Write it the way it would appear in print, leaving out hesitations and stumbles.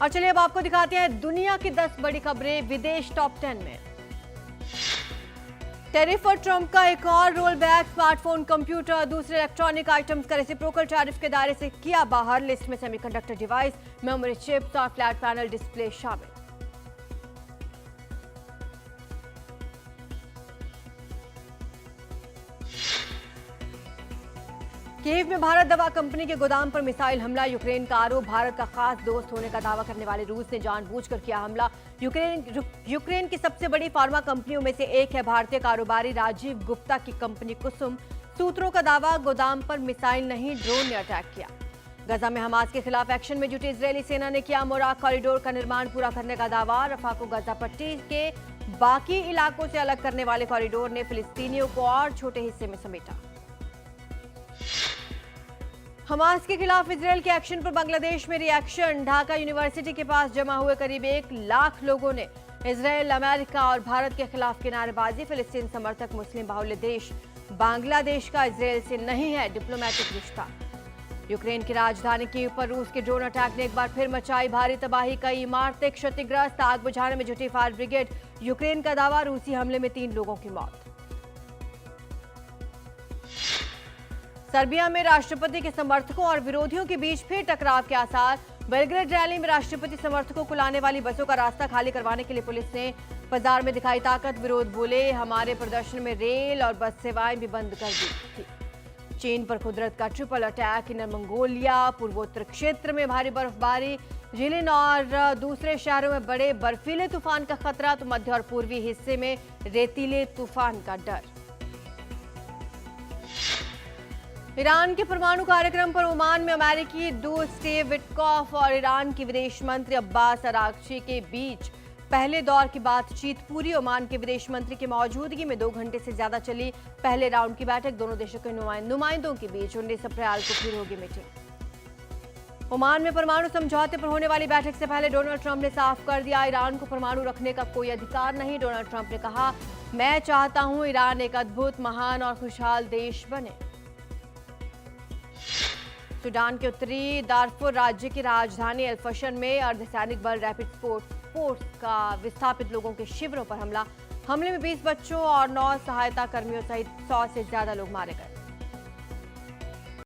और चलिए अब आपको दिखाते हैं दुनिया की 10 बड़ी खबरें विदेश टॉप 10 में। टैरिफ और ट्रंप का एक और रोल बैक, स्मार्टफोन, कंप्यूटर, दूसरे इलेक्ट्रॉनिक आइटम्स का रेसिप्रोकल टैरिफ के दायरे से किया बाहर। लिस्ट में सेमीकंडक्टर डिवाइस, मेमोरी चिप्स और फ्लैट पैनल डिस्प्ले शामिल। कीव में भारत दवा कंपनी के गोदाम पर मिसाइल हमला, यूक्रेन का आरोप। भारत का खास दोस्त होने का दावा करने वाले रूस ने जानबूझकर किया हमला। यूक्रेन की सबसे बड़ी फार्मा कंपनियों में से एक है भारतीय कारोबारी राजीव गुप्ता की कंपनी कुसुम। सूत्रों का दावा, गोदाम पर मिसाइल नहीं ड्रोन ने अटैक किया। गजा में हमास के खिलाफ एक्शन में जुटी इजरायली सेना ने किया मोराक कॉरिडोर का निर्माण पूरा करने का दावा। रफा को गजा पट्टी के बाकी इलाकों से अलग करने वाले कॉरिडोर ने फिलिस्तीनियों को और छोटे हिस्से में समेटा। हमास के खिलाफ इजरायल के एक्शन पर बांग्लादेश में रिएक्शन। ढाका यूनिवर्सिटी के पास जमा हुए करीब 1 लाख लोगों ने इजरायल, अमेरिका और भारत के खिलाफ की नारेबाजी। फिलिस्तीन समर्थक मुस्लिम बाहुल्य देश बांग्लादेश का इजरायल से नहीं है डिप्लोमेटिक रिश्ता। यूक्रेन की राजधानी कीव पर रूस के ड्रोन अटैक ने एक बार फिर मचाई भारी तबाही, कई इमारतें क्षतिग्रस्त। आग बुझाने में जुटी फायर ब्रिगेड। यूक्रेन का दावा, रूसी हमले में 3 लोगों की मौत। सर्बिया में राष्ट्रपति के समर्थकों और विरोधियों के बीच फिर टकराव के आसार। बेलग्रेड रैली में राष्ट्रपति समर्थकों को लाने वाली बसों का रास्ता खाली करवाने के लिए पुलिस ने बाजार में दिखाई ताकत। विरोध बोले, हमारे प्रदर्शन में रेल और बस सेवाएं भी बंद कर दी थी। चीन पर कुदरत का ट्रिपल अटैक। इनर मंगोलिया, पूर्वोत्तर क्षेत्र में भारी बर्फबारी। जिलिन और दूसरे शहरों में बड़े बर्फीले तूफान का खतरा, तो मध्य और पूर्वी हिस्से में रेतीले तूफान का डर। ईरान के परमाणु कार्यक्रम पर ओमान में अमेरिकी दूत स्टीव विटकॉफ और ईरान के विदेश मंत्री अब्बास अरागची के बीच पहले दौर की बातचीत पूरी। ओमान के विदेश मंत्री की मौजूदगी में 2 घंटे से ज्यादा चली पहले राउंड की बैठक। दोनों देशों के नुमाइंदों के बीच 19 अप्रैल को फिर होगी मीटिंग। ओमान में परमाणु समझौते पर होने वाली बैठक से पहले डोनाल्ड ट्रंप ने साफ कर दिया, ईरान को परमाणु रखने का कोई अधिकार नहीं। डोनाल्ड ट्रंप ने कहा, मैं चाहता हूं ईरान एक अद्भुत, महान और खुशहाल देश बने। सूडान के उत्तरी दारफुर राज्य की राजधानी अल-फशर में अर्धसैनिक बल रैपिड फोर्स का विस्थापित लोगों के शिविरों पर हमले में 20 बच्चों और 9 सहायता कर्मियों सहित 100 से ज्यादा लोग मारे गए।